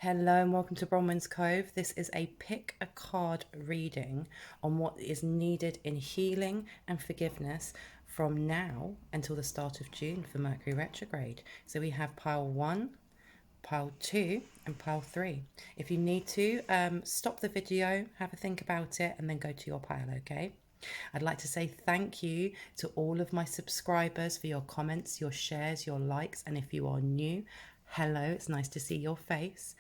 Hello and welcome to Bronwyn's Cove. This is a pick a card reading on what is needed in healing and forgiveness from now until the start of June for Mercury Retrograde. So we have pile 1, pile 2 and pile 3. If you need to, stop the video, have a think about it and then go to your pile, okay? I'd like to say thank you to all of my subscribers for your comments, your shares, your likes, and if you are new, hello, it's nice to see your face.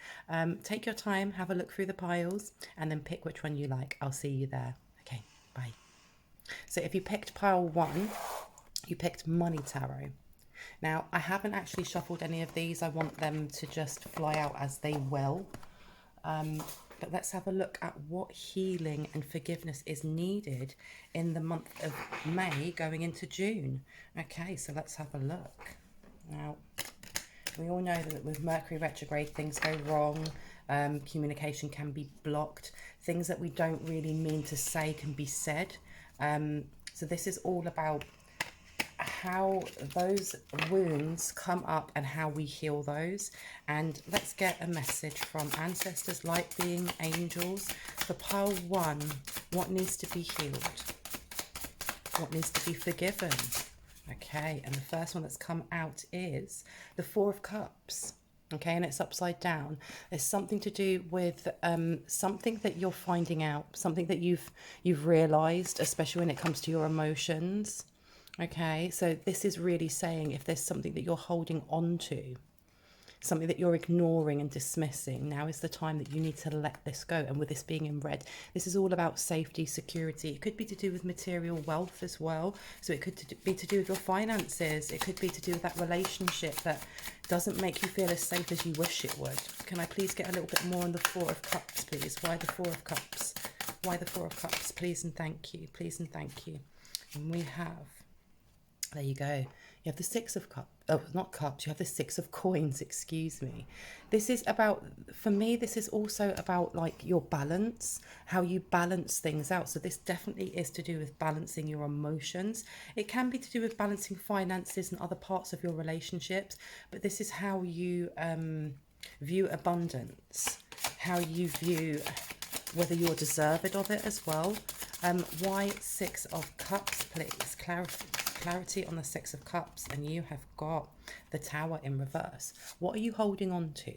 Take your time, have a look through the piles, and then pick which one you like. I'll see you there. Okay, bye. So if you picked pile 1, you picked Money Tarot. Now, I haven't actually shuffled any of these. I want them to just fly out as they will. But let's have a look at what healing and forgiveness is needed in the month of May going into June. Okay, so let's have a look. Now, we all know that with Mercury retrograde, things go wrong. Communication can be blocked. Things that we don't really mean to say can be said. So this is all about how those wounds come up and how we heal those. And let's get a message from ancestors, light being, angels. For pile 1, what needs to be healed? What needs to be forgiven? Okay, and the first one that's come out is the Four of Cups. Okay, and it's upside down. There's something to do with something that you're finding out, something that you've realized, especially when it comes to your emotions. Okay, so this is really saying if there's something that you're holding on to, something that you're ignoring and dismissing, now is the time that you need to let this go. And with this being in red, this is all about safety, security. It could be to do with material wealth as well. So it could be to do with your finances. It could be to do with that relationship that doesn't make you feel as safe as you wish it would. Can I please get a little bit more on the Four of Cups, please? Why the Four of Cups? Why the Four of Cups? Please and thank you. Please and thank you. And we have... there you go. You have the Six of Cups. Oh, not cups. You have the Six of Coins, excuse me. This is about, for me, this is also about like your balance, how you balance things out. So this definitely is to do with balancing your emotions. It can be to do with balancing finances and other parts of your relationships. But this is how you view abundance, how you view whether you're deserved of it as well. Why Six of Cups, please? Clarity on the Six of Cups, and you have got the Tower in reverse. What are you holding on to?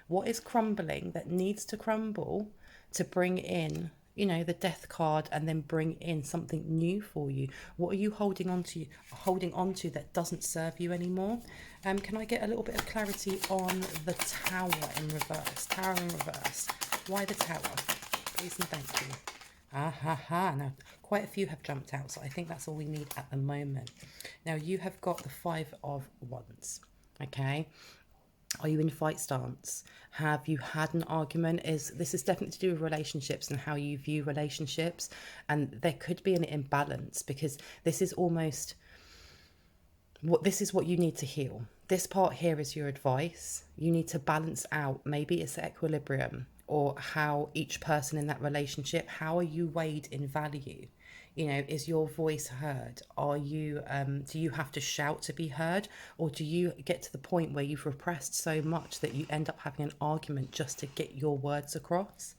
What is crumbling that needs to crumble to bring in, you know, the Death card and then bring in something new for you? What are you holding on to that doesn't serve you anymore? Can I get a little bit of clarity on the Tower in reverse? Tower in reverse. Why the Tower? Please and thank you. Now, quite a few have jumped out, so I think that's all we need at the moment. Now, you have got the Five of Wands, okay? Are you in fight stance? Have you had an argument? This is definitely to do with relationships and how you view relationships, and there could be an imbalance because this is almost... this is what you need to heal. This part here is your advice. You need to balance out. Maybe it's equilibrium, or how each person in that relationship, how are you weighed in value? You know, is your voice heard? Are you, do you have to shout to be heard? Or do you get to the point where you've repressed so much that you end up having an argument just to get your words across?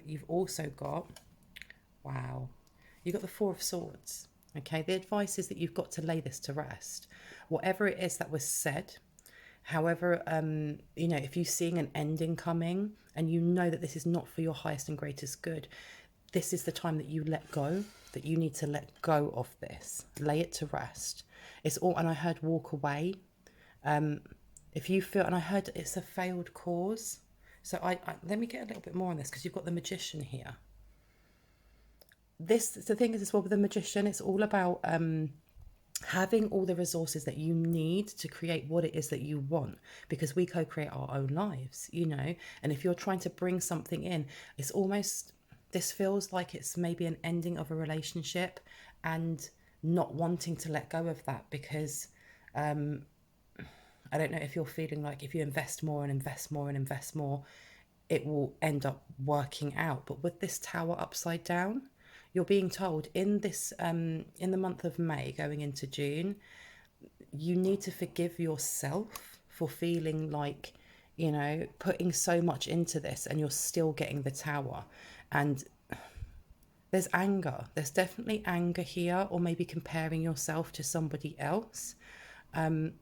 You've also got, wow, you've got the Four of Swords. Okay, the advice is that you've got to lay this to rest. Whatever it is that was said, however, you know, if you're seeing an ending coming and you know that this is not for your highest and greatest good, this is the time that you let go, that you need to let go of this. Lay it to rest. It's all, and I heard walk away. If you feel, and I heard it's a failed cause. So let me get a little bit more on this because you've got the Magician here. The thing is as well with the Magician, it's all about having all the resources that you need to create what it is that you want, because we co-create our own lives, you know. And if you're trying to bring something in, it's almost, this feels like it's maybe an ending of a relationship and not wanting to let go of that because I don't know if you're feeling like if you invest more and invest more and invest more, it will end up working out. But with this Tower upside down, you're being told in this, in the month of May going into June, you need to forgive yourself for feeling like, you know, putting so much into this and you're still getting the Tower. And there's anger. There's definitely anger here, or maybe comparing yourself to somebody else. And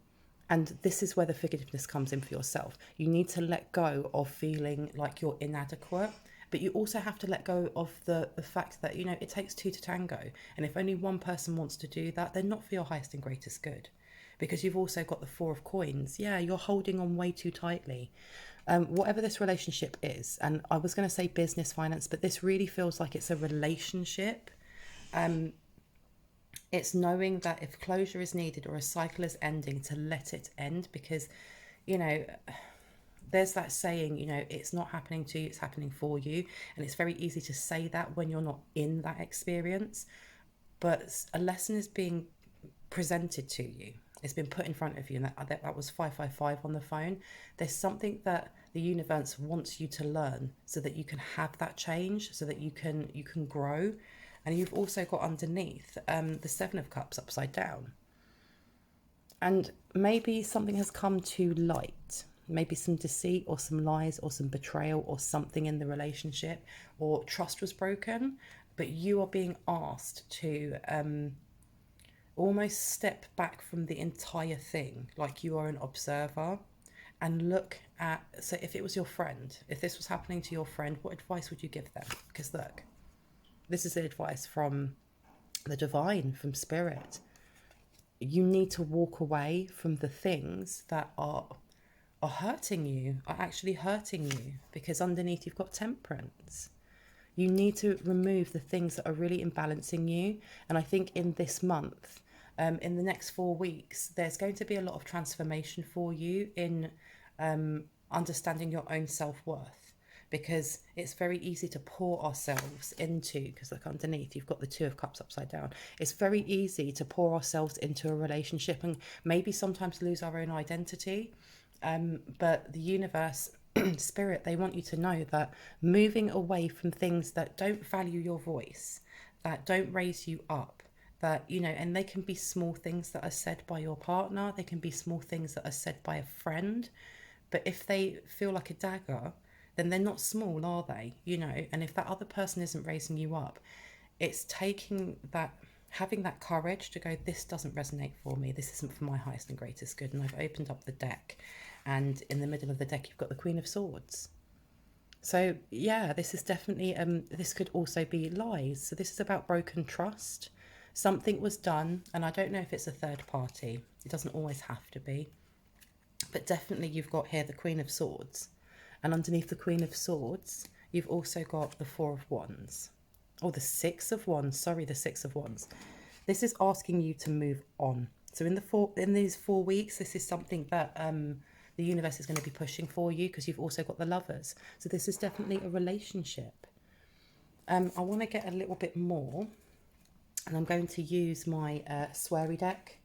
this is where the forgiveness comes in for yourself. You need to let go of feeling like you're inadequate, but you also have to let go of the fact that, you know, it takes two to tango. And if only one person wants to do that, they're not for your highest and greatest good. Because you've also got the Four of Coins. Yeah, you're holding on way too tightly. Whatever this relationship is, and I was going to say business, finance, but this really feels like it's a relationship. It's knowing that if closure is needed or a cycle is ending, to let it end, because, you know, there's that saying, you know, it's not happening to you, it's happening for you. And it's very easy to say that when you're not in that experience. But a lesson is being presented to you. It's been put in front of you, and that was 555 on the phone. There's something that the universe wants you to learn so that you can have that change, so that you can grow. And you've also got underneath the Seven of Cups upside down. And maybe something has come to light. Maybe some deceit or some lies or some betrayal or something in the relationship, or trust was broken. But you are being asked to almost step back from the entire thing, like you are an observer, and look at, so if it was your friend, if this was happening to your friend, what advice would you give them? Because look, this is the advice from the divine, from spirit. You need to walk away from the things that are hurting you, are actually hurting you, because underneath you've got Temperance. You need to remove the things that are really imbalancing you. And I think in this month, in the next 4 weeks, there's going to be a lot of transformation for you in understanding your own self-worth, because it's very easy to pour ourselves into, because look, underneath you've got the Two of Cups upside down. It's very easy to pour ourselves into a relationship and maybe sometimes lose our own identity. But the universe, spirit, they want you to know that moving away from things that don't value your voice, that don't raise you up, that, you know, and they can be small things that are said by your partner, they can be small things that are said by a friend, but if they feel like a dagger, then they're not small, are they? You know, and if that other person isn't raising you up, it's taking that, having that courage to go, this doesn't resonate for me, this isn't for my highest and greatest good. And I've opened up the deck, and in the middle of the deck you've got the Queen of Swords. So yeah, this is definitely this could also be lies. So this is about broken trust. Something was done, and I don't know if it's a third party, it doesn't always have to be, but definitely you've got here the Queen of Swords, and underneath the Queen of Swords you've also got the Four of Wands. Oh, the Six of Wands, sorry, the Six of Wands. This is asking you to move on. So in these 4 weeks, this is something that the universe is going to be pushing for you, because you've also got the Lovers. So this is definitely a relationship. I want to get a little bit more, and I'm going to use my sweary deck,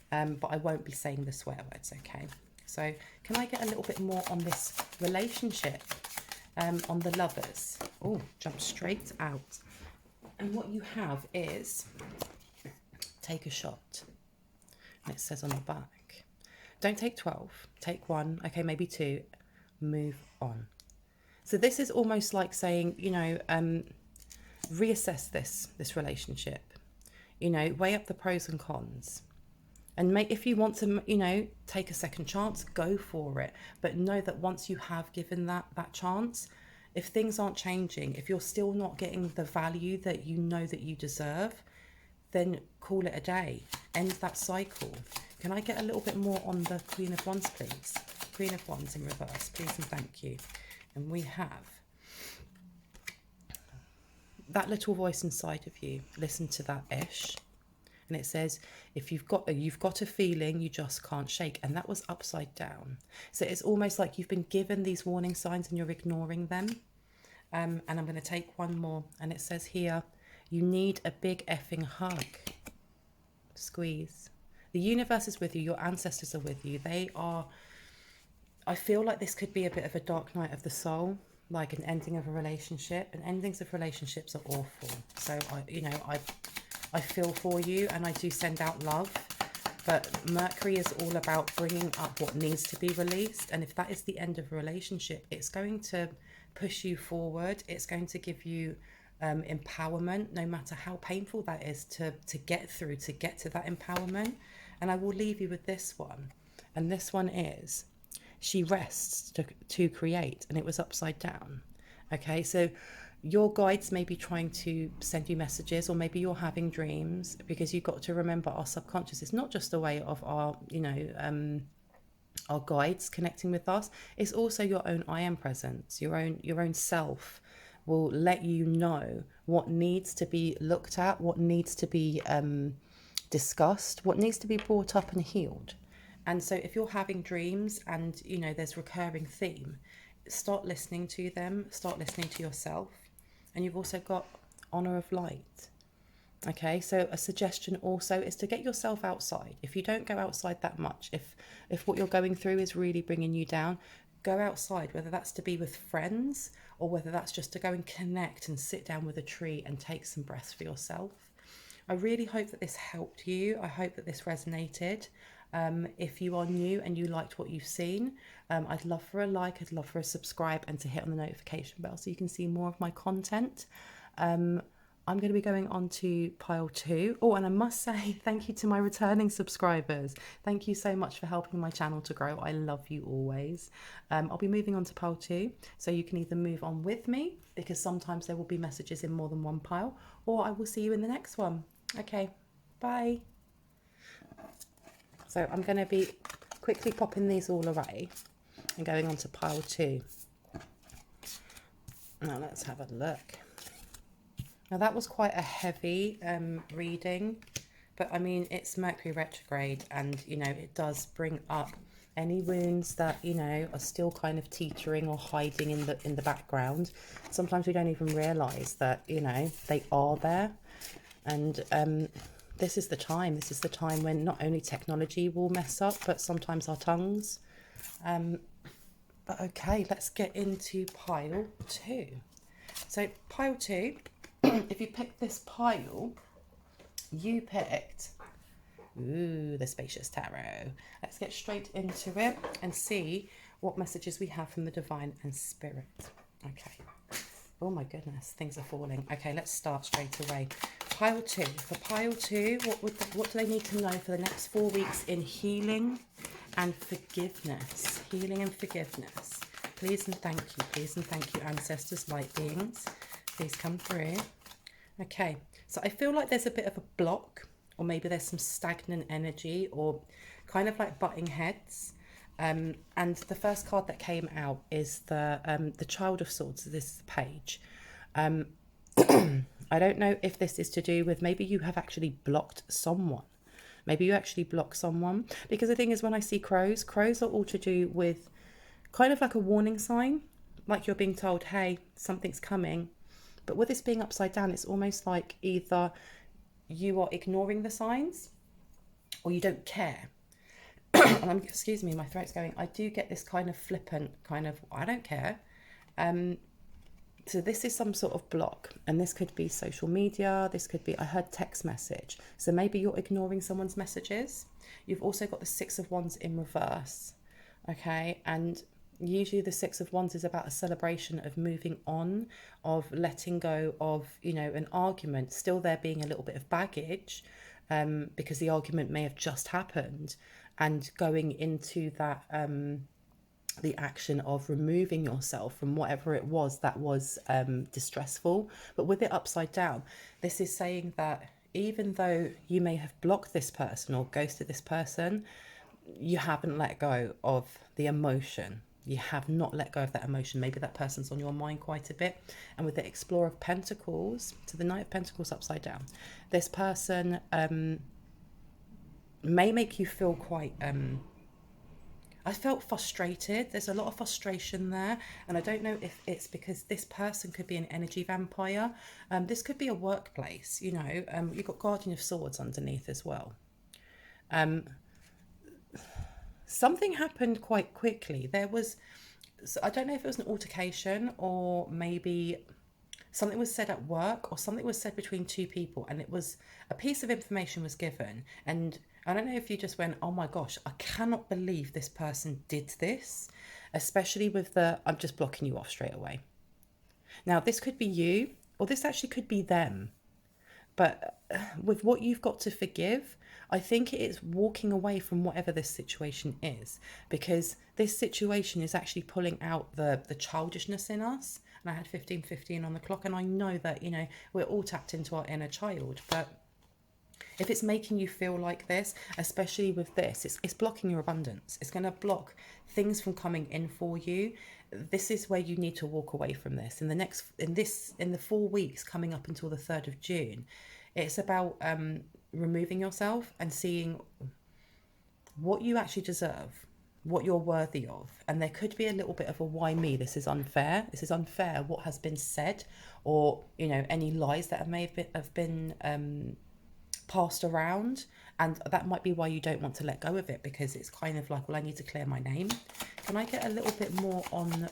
but I won't be saying the swear words, okay? So can I get a little bit more on this relationship, on the Lovers? Oh, jump straight out. And what you have is, take a shot. And it says on the back, don't take 12, take 1, okay, maybe 2, move on. So this is almost like saying, you know, reassess this relationship, you know, weigh up the pros and cons, and make, if you want to, you know, take a second chance, go for it. But know that once you have given that chance, if things aren't changing, if you're still not getting the value that you know that you deserve, then call it a day. End that cycle. Can I get a little bit more on the Queen of Wands, please? Queen of Wands in reverse, please and thank you. And we have that little voice inside of you. Listen to that ish. And it says, if you've got a feeling you just can't shake. And that was upside down. So it's almost like you've been given these warning signs and you're ignoring them. And I'm going to take one more. And it says here, you need a big effing hug. Squeeze. The universe is with you. Your ancestors are with you. They are, I feel like this could be a bit of a dark night of the soul, like an ending of a relationship. And endings of relationships are awful. So I feel for you, and I do send out love. But Mercury is all about bringing up what needs to be released. And if that is the end of a relationship, it's going to push you forward. It's going to give you empowerment, no matter how painful that is to get through, to get to that empowerment. And I will leave you with this one. And this one is, she rests to create, and it was upside down. Okay, so your guides may be trying to send you messages, or maybe you're having dreams, because you've got to remember our subconscious is not just a way of our, our guides connecting with us. It's also your own I am presence, your own self will let you know what needs to be looked at, what needs to be discussed, what needs to be brought up and healed. And so if you're having dreams and, there's recurring theme, start listening to them, start listening to yourself. And you've also got honor of light. Okay, so a suggestion also is to get yourself outside. If you don't go outside that much, if what you're going through is really bringing you down, go outside, whether that's to be with friends or whether that's just to go and connect and sit down with a tree and take some breaths for yourself. I really hope that this helped you. I hope that this resonated. If you are new and you liked what you've seen, I'd love for a like, I'd love for a subscribe, and to hit on the notification bell so you can see more of my content. I'm going to be going on to pile 2. Oh, and I must say thank you to my returning subscribers. Thank you so much for helping my channel to grow. I love you always. I'll be moving on to pile 2. So you can either move on with me, because sometimes there will be messages in more than one pile, or I will see you in the next one. Okay, bye. So I'm going to be quickly popping these all away and going on to pile 2. Now let's have a look. Now that was quite a heavy reading, but I mean, it's Mercury retrograde, and it does bring up any wounds that are still kind of teetering or hiding in the background. Sometimes we don't even realize that they are there. And this is the time when not only technology will mess up, but sometimes our tongues. But okay, let's get into pile 2. So pile 2, if you picked this pile, you picked the Spacious Tarot. Let's get straight into it and see what messages we have from the Divine and Spirit. Okay. Oh my goodness, things are falling. Okay, let's start straight away. Pile 2. For pile 2, what do they need to know for the next 4 weeks in healing and forgiveness? Healing and forgiveness. Please and thank you. Please and thank you, ancestors, light beings. Please come through. Okay, so I feel like there's a bit of a block, or maybe there's some stagnant energy, or kind of like butting heads. And the first card that came out is the Child of Swords. This is the page. I don't know if this is to do with, maybe you have actually blocked someone. Maybe you actually block someone. Because the thing is, when I see crows are all to do with kind of like a warning sign. Like you're being told, hey, something's coming. But with this being upside down, it's almost like either you are ignoring the signs or you don't care. And excuse me, my throat's going. I do get this kind of flippant kind of, I don't care. So this is some sort of block, and this could be social media. This could be, I heard text message. So maybe you're ignoring someone's messages. You've also got the 6 of Wands in reverse. Okay. And usually the 6 of Wands is about a celebration of moving on, of letting go of, an argument, still there being a little bit of baggage, because the argument may have just happened, and going into that, the action of removing yourself from whatever it was that was distressful. But with it upside down, this is saying that even though you may have blocked this person or ghosted this person, you haven't let go of the emotion. You have not let go of that emotion. Maybe that person's on your mind quite a bit. And with the Explorer of Pentacles, so the Knight of Pentacles upside down, this person may make you feel quite... I felt frustrated. There's a lot of frustration there. And I don't know if it's because this person could be an energy vampire. This could be a workplace, you've got Guardian of Swords underneath as well. Something happened quite quickly. I don't know if it was an altercation, or maybe something was said at work, or something was said between two people, and it was a piece of information was given, and I don't know if you just went, oh my gosh, I cannot believe this person did this, especially with the, I'm just blocking you off straight away. Now, this could be you, or this actually could be them. But with what you've got to forgive, I think it is walking away from whatever this situation is, because this situation is actually pulling out the childishness in us. And I had 15:15 on the clock, and I know that, you know, we're all tapped into our inner child. But if it's making you feel like this, especially with this, it's blocking your abundance. It's going to block things from coming in for you. This is where you need to walk away from this. In the 4 weeks coming up until the 3rd of June, it's about removing yourself and seeing what you actually deserve, what you're worthy of. And there could be a little bit of a why me, this is unfair. This is unfair, what has been said, or, you know, any lies that have been passed around, and that might be why you don't want to let go of it, because it's kind of like, well, I need to clear my name. Can I get a little bit more on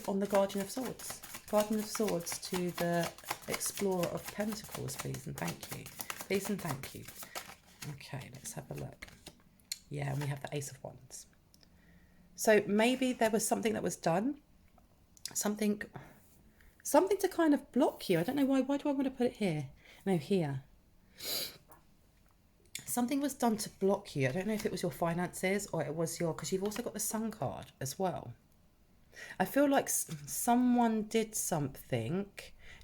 on the Guardian of Swords? Guardian of Swords to the Explorer of Pentacles, please and thank you. Please and thank you. Okay, let's have a look. Yeah, and we have the Ace of Wands. So maybe there was something that was done, something to kind of block you. I don't know why. Why do I want to put it here? No, here. Something was done to block you. I don't know if it was your finances or it was your, because you've also got the Sun card as well. I feel like someone did something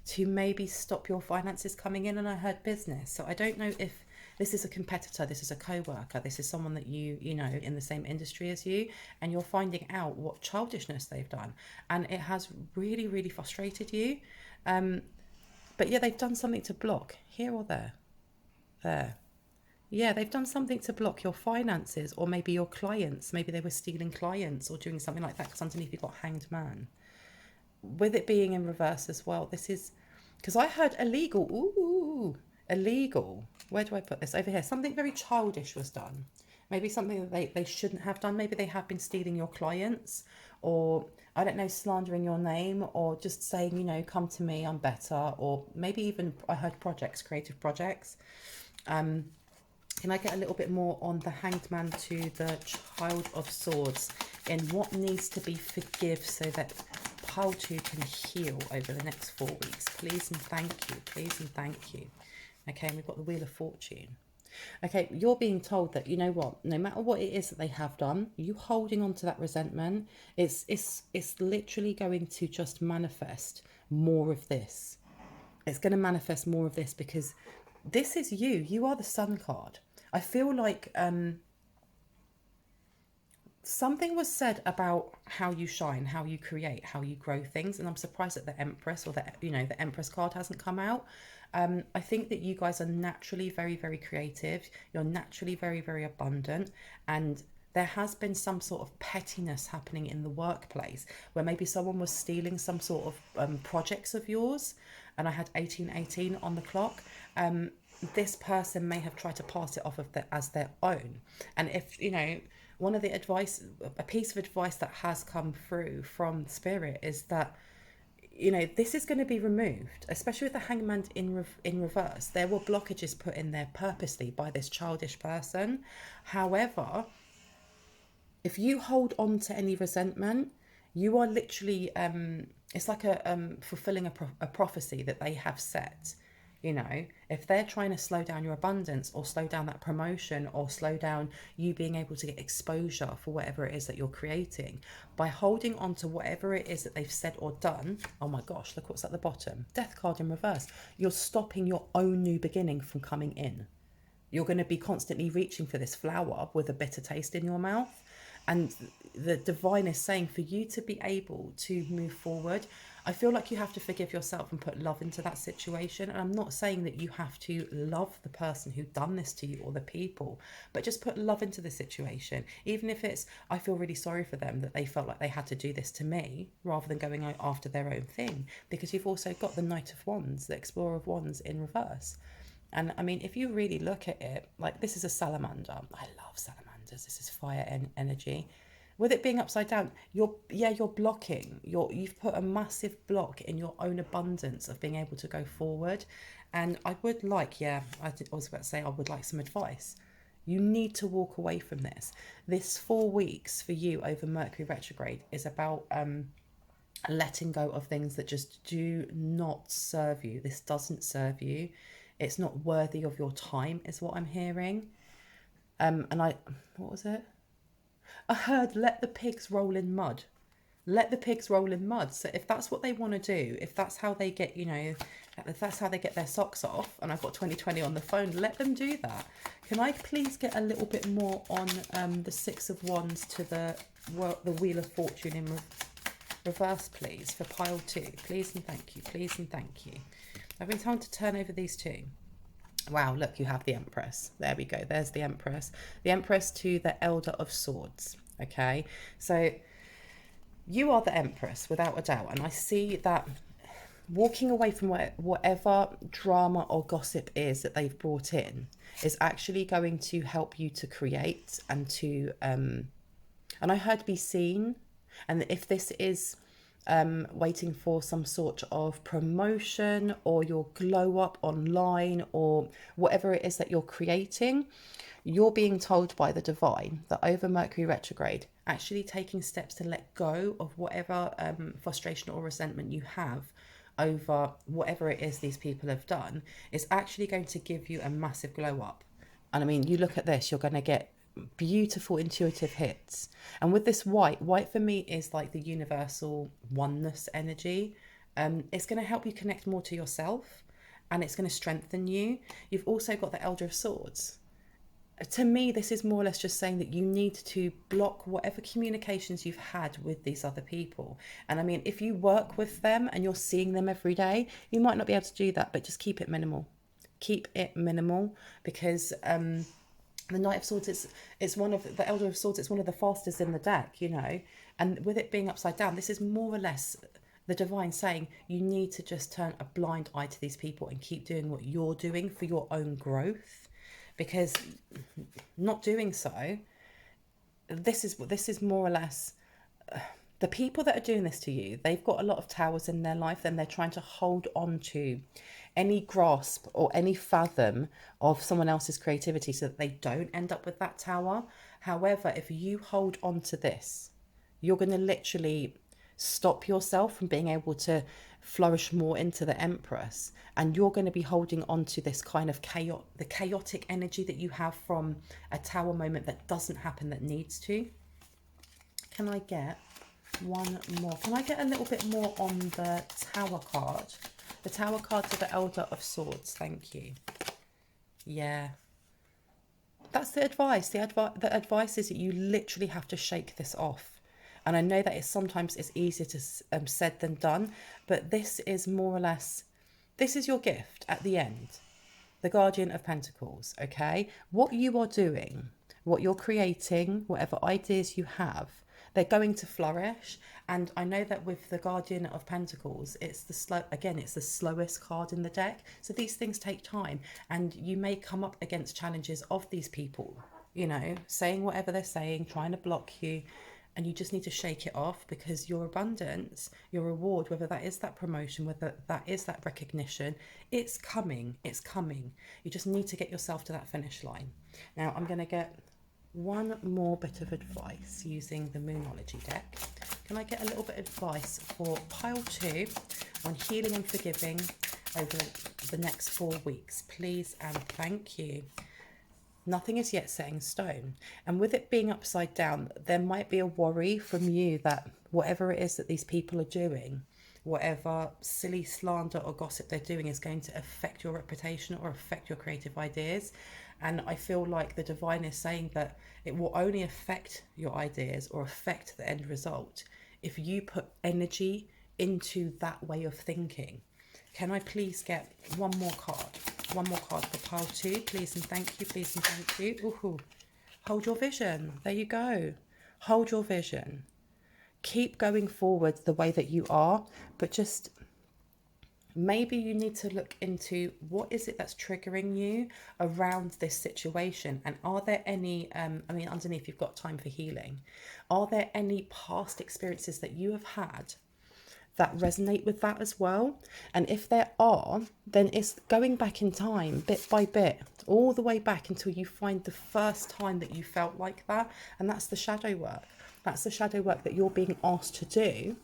to maybe stop your finances coming in, and I heard business. So I don't know if this is a competitor, this is a co-worker, this is someone that you know in the same industry as you, and you're finding out what childishness they've done, and it has really, really frustrated you. But yeah, they've done something to block here or there. There. Yeah, they've done something to block your finances, or maybe your clients. Maybe they were stealing clients or doing something like that, because underneath you've got Hanged Man. With it being in reverse as well, this is, because I heard illegal. Ooh, illegal. Where do I put this? Over here. Something very childish was done. Maybe something that they shouldn't have done. Maybe they have been stealing your clients, or I don't know, slandering your name, or just saying, you know, come to me, I'm better. Or maybe even I heard projects, creative projects. Can I get a little bit more on the Hanged Man to the Child of Swords in what needs to be forgive so that pile 2 can heal over the next 4 weeks? Please and thank you. Please and thank you. Okay, and we've got the Wheel of Fortune. Okay, you're being told that, you know what, no matter what it is that they have done, you holding on to that resentment, it's literally going to just manifest more of this. It's going to manifest more of this, because this is you. You are the Sun card. I feel like something was said about how you shine, how you create, how you grow things, and I'm surprised that the Empress or the Empress card hasn't come out. I think that you guys are naturally very, very creative. You're naturally very, very abundant, and there has been some sort of pettiness happening in the workplace where maybe someone was stealing some sort of projects of yours, and I had 1818 on the clock. This person may have tried to pass it off as their own. And if, you know, one of the advice, a piece of advice that has come through from Spirit is that, you know, this is going to be removed, especially with the Hangman in reverse. There were blockages put in there purposely by this childish person. However, if you hold on to any resentment, you are literally, it's like fulfilling a prophecy that they have set. You know, if they're trying to slow down your abundance, or slow down that promotion, or slow down you being able to get exposure for whatever it is that you're creating, by holding on to whatever it is that they've said or done, oh my gosh, look what's at the bottom. Death card in reverse. You're stopping your own new beginning from coming in. You're going to be constantly reaching for this flower with a bitter taste in your mouth. And the divine is saying for you to be able to move forward, I feel like you have to forgive yourself and put love into that situation. And I'm not saying that you have to love the person who done this to you or the people, but just put love into the situation. Even if it's, I feel really sorry for them that they felt like they had to do this to me, rather than going out after their own thing. Because you've also got the Knight of Wands, the Explorer of Wands in reverse. And I mean, if you really look at it, like, this is a salamander. I love salamanders. This is fire energy. with it being upside down, you're blocking. You've put a massive block in your own abundance of being able to go forward. And I would like, I was about to say I would like some advice. You need to walk away from this. This 4 weeks for you over Mercury retrograde is about letting go of things that just do not serve you. This doesn't serve you. It's not worthy of your time, is what I'm hearing. What was it? I heard let the pigs roll in mud. Let the pigs roll in mud. So if that's what they want to do, if that's how they get, if that's how they get their socks off, and I've got 2020 on the phone, let them do that. Can I please get a little bit more on the Six of Wands to the Wheel of Fortune in reverse, please, for pile 2. Please and thank you. Please and thank you. I've been time to turn over these two. Wow, look, you have the Empress. There we go. There's the Empress. The Empress to the Elder of Swords. Okay, so you are the Empress without a doubt. And I see that walking away from whatever drama or gossip is that they've brought in is actually going to help you to create and to, and I heard be seen. And if this is waiting for some sort of promotion or your glow up online or whatever it is that you're creating, you're being told by the divine that over Mercury retrograde, actually taking steps to let go of whatever frustration or resentment you have over whatever it is these people have done is actually going to give you a massive glow up. And I mean, you look at this, you're going to get beautiful intuitive hits. And with this white for me is like the universal oneness energy. It's going to help you connect more to yourself and it's going to strengthen you. You've also got the Elder of Swords. To me, this is more or less just saying that you need to block whatever communications you've had with these other people. And I mean, if you work with them and you're seeing them every day, you might not be able to do that, but just keep it minimal. Keep it minimal because the Knight of Swords, it's one of the Elder of Swords, it's one of the fastest in the deck, and with it being upside down, this is more or less the divine saying you need to just turn a blind eye to these people and keep doing what you're doing for your own growth, because not doing so, this is more or less the people that are doing this to you. They've got a lot of towers in their life and they're trying to hold on to any grasp or any fathom of someone else's creativity so that they don't end up with that tower. However, if you hold on to this, you're going to literally stop yourself from being able to flourish more into the Empress, and you're going to be holding on to this kind of the chaotic energy that you have from a tower moment that doesn't happen, that needs to. Can I get one more? Can I get a little bit more on the Tower card? The Tower card to the Elder of Swords. Thank you. Yeah. That's the advice. The advice is that you literally have to shake this off. And I know that sometimes it's easier to said than done, but this is more or less, this is your gift at the end. The Guardian of Pentacles, okay? What you are doing, what you're creating, whatever ideas you have, they're going to flourish. And I know that with the Guardian of Pentacles, it's the slowest card in the deck. So these things take time, and you may come up against challenges of these people, saying whatever they're saying, trying to block you. And you just need to shake it off, because your abundance, your reward, whether that is that promotion, whether that is that recognition, it's coming. It's coming. You just need to get yourself to that finish line. Now, I'm going to get one more bit of advice using the Moonology deck. Can I get a little bit of advice for pile 2 on healing and forgiving over the next 4 weeks? Please and thank you. Nothing is yet set in stone. And with it being upside down, there might be a worry from you that whatever it is that these people are doing, whatever silly slander or gossip they're doing, is going to affect your reputation or affect your creative ideas. And I feel like the divine is saying that it will only affect your ideas or affect the end result if you put energy into that way of thinking. Can I please get one more card? One more card for pile 2, please and thank you, please and thank you. Ooh, hold your vision. There you go. Hold your vision. Keep going forward the way that you are, but just maybe you need to look into what is it that's triggering you around this situation, and are there any underneath you've got time for healing, are there any past experiences that you have had that resonate with that as well? And if there are, then it's going back in time bit by bit, all the way back until you find the first time that you felt like that. And that's the shadow work. That's the shadow work that you're being asked to do,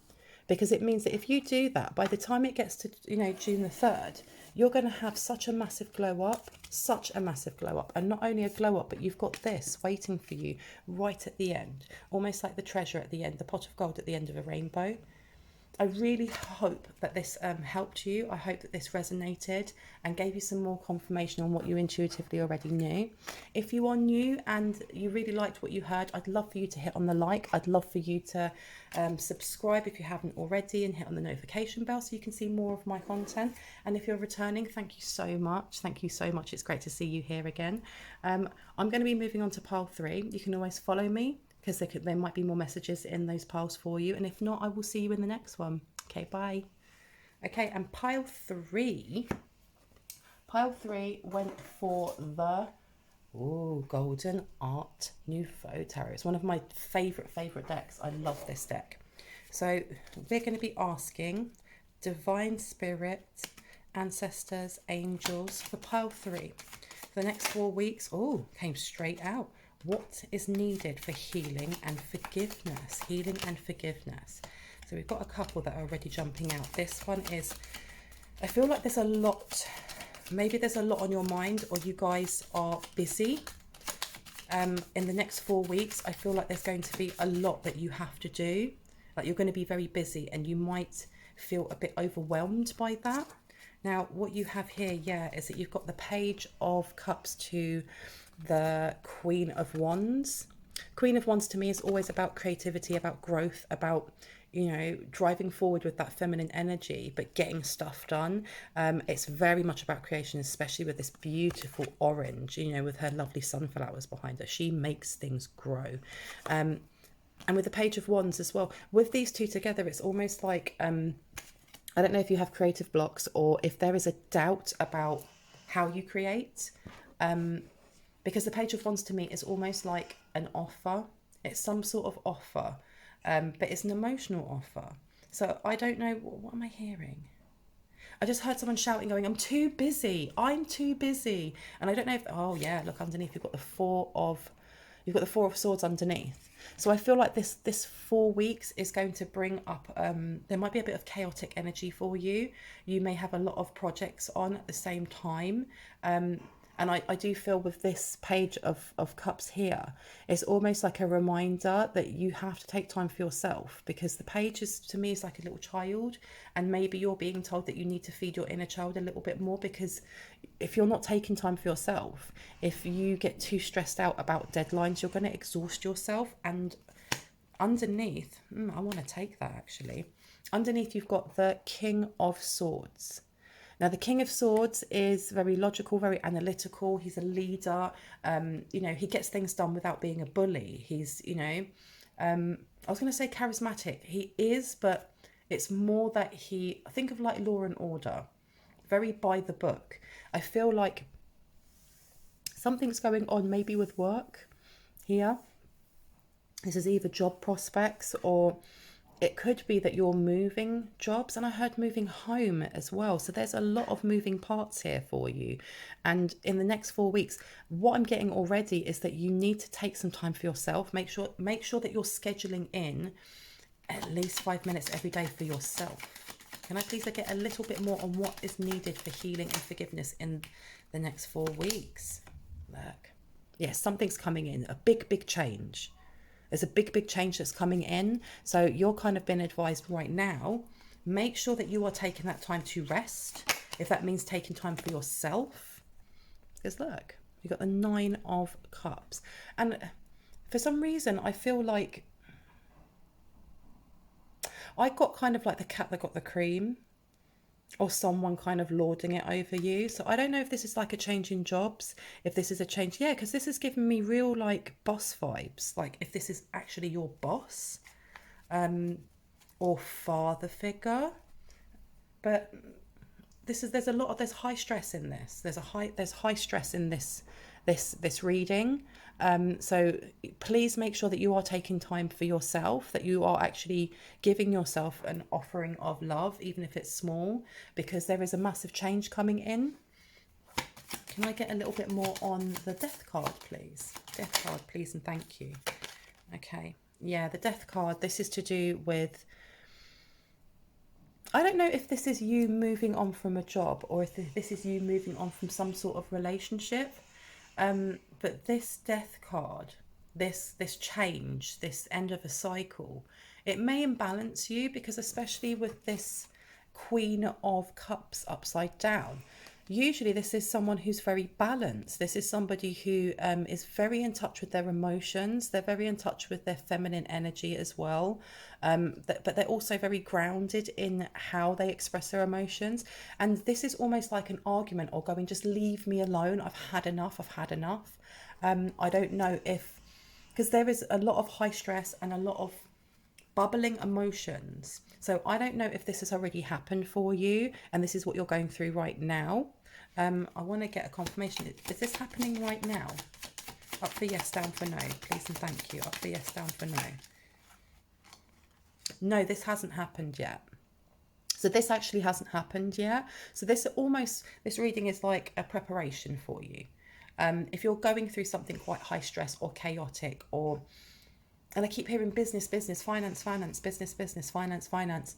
because it means that if you do that, by the time it gets to, June the 3rd, you're going to have such a massive glow up, such a massive glow up. And not only a glow up, but you've got this waiting for you right at the end, almost like the treasure at the end, the pot of gold at the end of a rainbow. I really hope that this helped you. I hope that this resonated and gave you some more confirmation on what you intuitively already knew. If you are new and you really liked what you heard, I'd love for you to hit on the like. I'd love for you to subscribe if you haven't already, and hit on the notification bell so you can see more of my content. And if you're returning, thank you so much. Thank you so much. It's great to see you here again. I'm going to be moving on to pile 3. You can always follow me, because there might be more messages in those piles for you. And if not, I will see you in the next one. Okay, bye. Okay, and pile 3 went for the Golden Art Nouveau Tarot. It's one of my favourite decks. I love this deck. So we're going to be asking Divine Spirit, Ancestors, Angels for pile 3. For the next 4 weeks, came straight out. What is needed for healing and forgiveness? Healing and forgiveness. So we've got a couple that are already jumping out. This one is, I feel like there's a lot, maybe there's a lot on your mind, or you guys are busy. In the next 4 weeks, I feel like there's going to be a lot that you have to do. Like you're going to be very busy, and you might feel a bit overwhelmed by that. Now, what you have here, is that you've got the Page of Cups to the Queen of Wands. Queen of Wands to me is always about creativity, about growth, about, driving forward with that feminine energy, but getting stuff done. It's very much about creation, especially with this beautiful orange, with her lovely sunflowers behind her. She makes things grow. And with the Page of Wands as well, with these two together, it's almost like, I don't know if you have creative blocks, or if there is a doubt about how you create. Because the Page of Wands to me is almost like an offer. It's some sort of offer, but it's an emotional offer. So I don't know, what am I hearing? I just heard someone shouting, going, I'm too busy. I'm too busy. And I don't know if, look underneath, you've got the Four of Swords underneath. So I feel like this 4 weeks is going to bring up, there might be a bit of chaotic energy for you. You may have a lot of projects on at the same time. And I do feel with this Page of Cups here, it's almost like a reminder that you have to take time for yourself, because the Page is, to me, is like a little child, and maybe you're being told that you need to feed your inner child a little bit more, because if you're not taking time for yourself, if you get too stressed out about deadlines, you're going to exhaust yourself. And underneath, I want to take that actually. Underneath, you've got the King of Swords. Now, the King of Swords is very logical, very analytical. He's a leader. He gets things done without being a bully. He's, I was going to say charismatic. He is, but it's more that think of like Law and Order, very by the book. I feel like something's going on maybe with work here. This is either job prospects, or it could be that you're moving jobs, and I heard moving home as well. So there's a lot of moving parts here for you. And in the next 4 weeks, what I'm getting already is that you need to take some time for yourself. Make sure that you're scheduling in at least 5 minutes every day for yourself. Can I please get a little bit more on what is needed for healing and forgiveness in the next 4 weeks? Look, yes, something's coming in, a big change. There's a big change that's coming in. So you're kind of been advised right now, make sure that you are taking that time to rest, if that means taking time for yourself. Because look, you've got the 9 of Cups. And for some reason, I feel like I got kind of like the cat that got the cream, or someone kind of lording it over you. So I don't know if this is like a change in jobs, if this is a change, because this is giving me real like boss vibes, like if this is actually your boss, or father figure. But there's high stress in this. There's high stress in this reading. So please make sure that you are taking time for yourself, that you are actually giving yourself an offering of love, even if it's small, because there is a massive change coming in. Can I get a little bit more on the death card, please? Death card, please, and thank you. Okay. Yeah, the death card, this is to do with, I don't know if this is you moving on from a job or if this is you moving on from some sort of relationship. But this death card, this change, this end of a cycle, it may imbalance you, because especially with this Queen of Cups upside down, usually this is someone who's very balanced. This is somebody who is very in touch with their emotions. They're very in touch with their feminine energy as well. But they're also very grounded in how they express their emotions. And this is almost like an argument or going, just leave me alone. I've had enough. I've had enough. I don't know if, because there is a lot of high stress and a lot of bubbling emotions. So I don't know if this has already happened for you and this is what you're going through right now. I want to get a confirmation. Is this happening right now? Up for yes, down for no, please and thank you. Up for yes, down for no. No, this hasn't happened yet. So this actually hasn't happened yet. So this reading is like a preparation for you. If you're going through something quite high stress or chaotic, and I keep hearing business, finance, business, finance.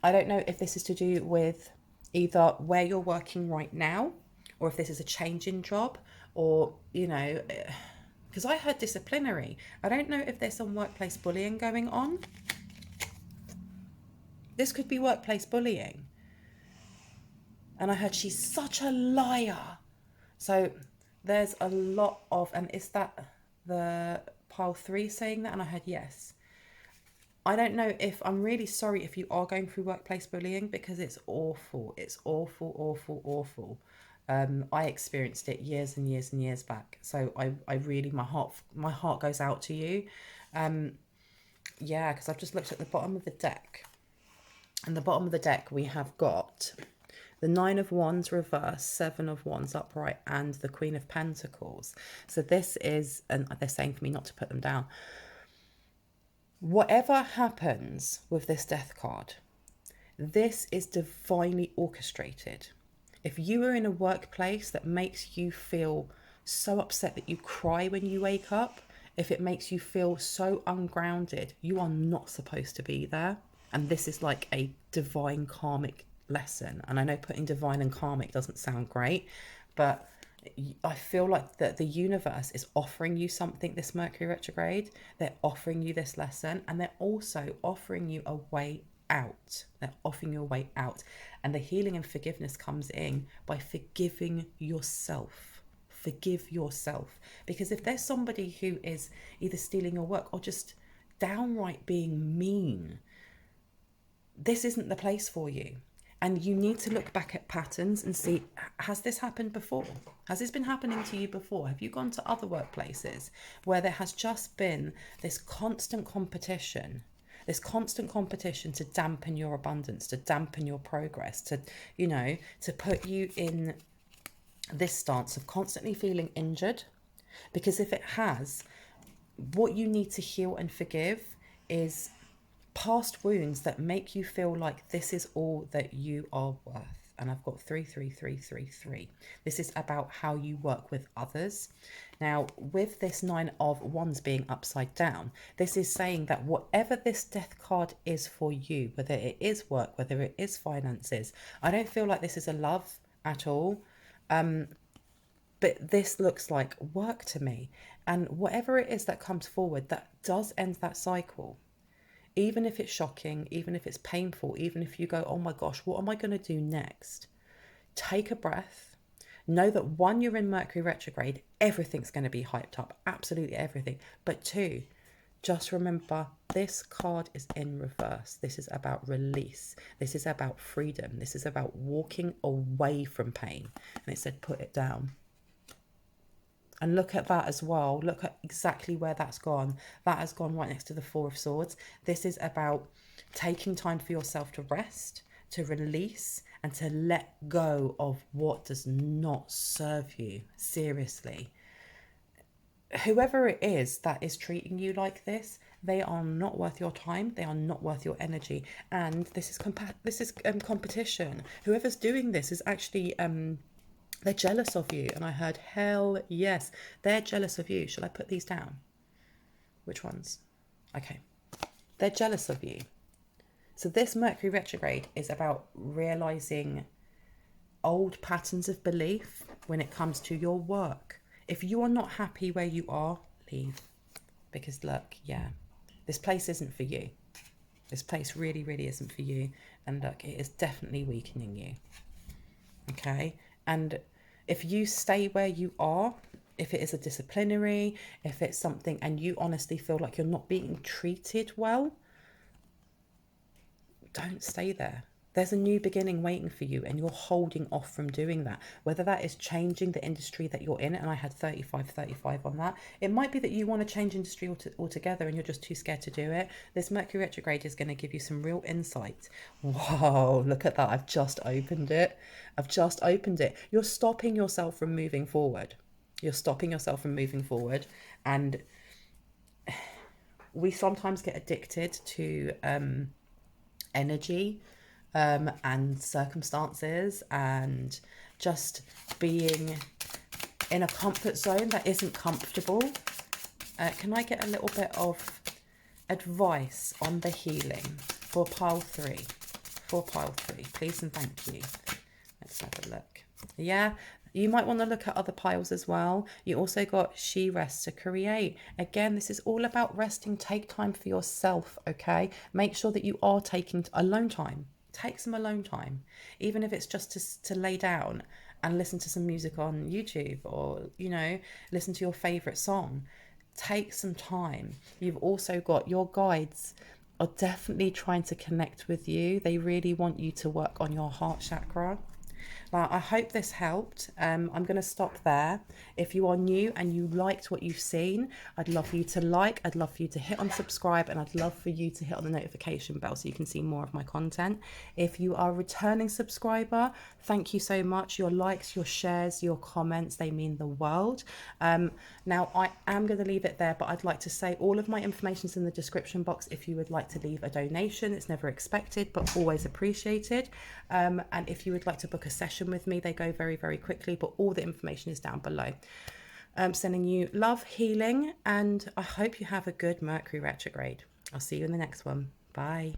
I don't know if this is to do with either where you're working right now, or if this is a change in job, or, because I heard disciplinary. I don't know if there's some workplace bullying going on. This could be workplace bullying. And I heard she's such a liar. So there's a lot of, and is that the pile 3 saying that? And I heard yes. I don't know if, I'm really sorry if you are going through workplace bullying, because it's awful. It's awful. I experienced it years and years back. So I really, my heart goes out to you. Yeah, because I've just looked at the bottom of the deck. And the bottom of the deck, we have got the 9 of Wands reverse, 7 of Wands upright, and the Queen of Pentacles. So this is, and they're saying for me not to put them down. Whatever happens with this death card, this is divinely orchestrated. If you are in a workplace that makes you feel so upset that you cry when you wake up, if it makes you feel so ungrounded, you are not supposed to be there. And this is like a divine karmic lesson. And I know putting divine and karmic doesn't sound great, but I feel like that the universe is offering you something, this Mercury retrograde. They're offering you this lesson, and they're also offering you a way out. They're offering you a way out. And the healing and forgiveness comes in by forgiving yourself. Forgive yourself. Because if there's somebody who is either stealing your work or just downright being mean, this isn't the place for you. And you need to look back at patterns and see, has this happened before? Has this been happening to you before? Have you gone to other workplaces where there has just been this constant competition to dampen your abundance, to dampen your progress, to put you in this stance of constantly feeling injured? Because if it has, what you need to heal and forgive is past wounds that make you feel like this is all that you are worth. And I've got 3. This is about how you work with others. Now, with this 9 of Wands being upside down, this is saying that whatever this death card is for you, whether it is work, whether it is finances, I don't feel like this is a love at all. But this looks like work to me. And whatever it is that comes forward, that does end that cycle. Even if it's shocking, even if it's painful, even if you go, oh my gosh, what am I going to do next? Take a breath. Know that 1, you're in Mercury retrograde. Everything's going to be hyped up. Absolutely everything. But 2, just remember, this card is in reverse. This is about release. This is about freedom. This is about walking away from pain. And it said, put it down. And look at that as well. Look at exactly where that's gone. That has gone right next to the 4 of Swords. This is about taking time for yourself to rest, to release and to let go of what does not serve you. Seriously. Whoever it is that is treating you like this, they are not worth your time. They are not worth your energy. And this is competition. Whoever's doing this is actually they're jealous of you. And I heard, hell yes, they're jealous of you. Should I put these down? Which ones? Okay. They're jealous of you. So this Mercury retrograde is about realizing old patterns of belief when it comes to your work. If you are not happy where you are, leave. Because look, yeah, this place isn't for you. This place really, really isn't for you. And look, it is definitely weakening you. Okay? And if you stay where you are, if it is a disciplinary, if it's something and you honestly feel like you're not being treated well, don't stay there. There's a new beginning waiting for you and you're holding off from doing that. Whether that is changing the industry that you're in, and I had 35 on that. It might be that you want to change industry altogether and you're just too scared to do it. This Mercury retrograde is going to give you some real insight. Whoa, look at that. I've just opened it. You're stopping yourself from moving forward. And we sometimes get addicted to energy and circumstances and just being in a comfort zone that isn't comfortable. Can I get a little bit of advice on the healing for pile 3? Please and thank you. Let's have a look. Yeah, you might want to look at other piles as well. You also got she rests to create. Again, this is all about resting. Take time for yourself, okay? Make sure that you are taking alone time. Take some alone time, even if it's just to lay down and listen to some music on YouTube, or, you know, listen to your favorite song. Take some time. You've also got your guides are definitely trying to connect with you. They really want you to work on your heart chakra. Now, I hope this helped. I'm going to stop there. If you are new and you liked what you've seen, I'd love for you to like, I'd love for you to hit on subscribe, and I'd love for you to hit on the notification bell so you can see more of my content. If you are a returning subscriber, thank you so much. Your likes, your shares, your comments, they mean the world. Now, I am going to leave it there, but I'd like to say all of my information is in the description box if you would like to leave a donation. It's never expected, but always appreciated. And if you would like to book a session with me, they go very, very quickly, but all the information is down below. Sending you love, healing, and I hope you have a good Mercury retrograde. I'll see you in the next one. Bye.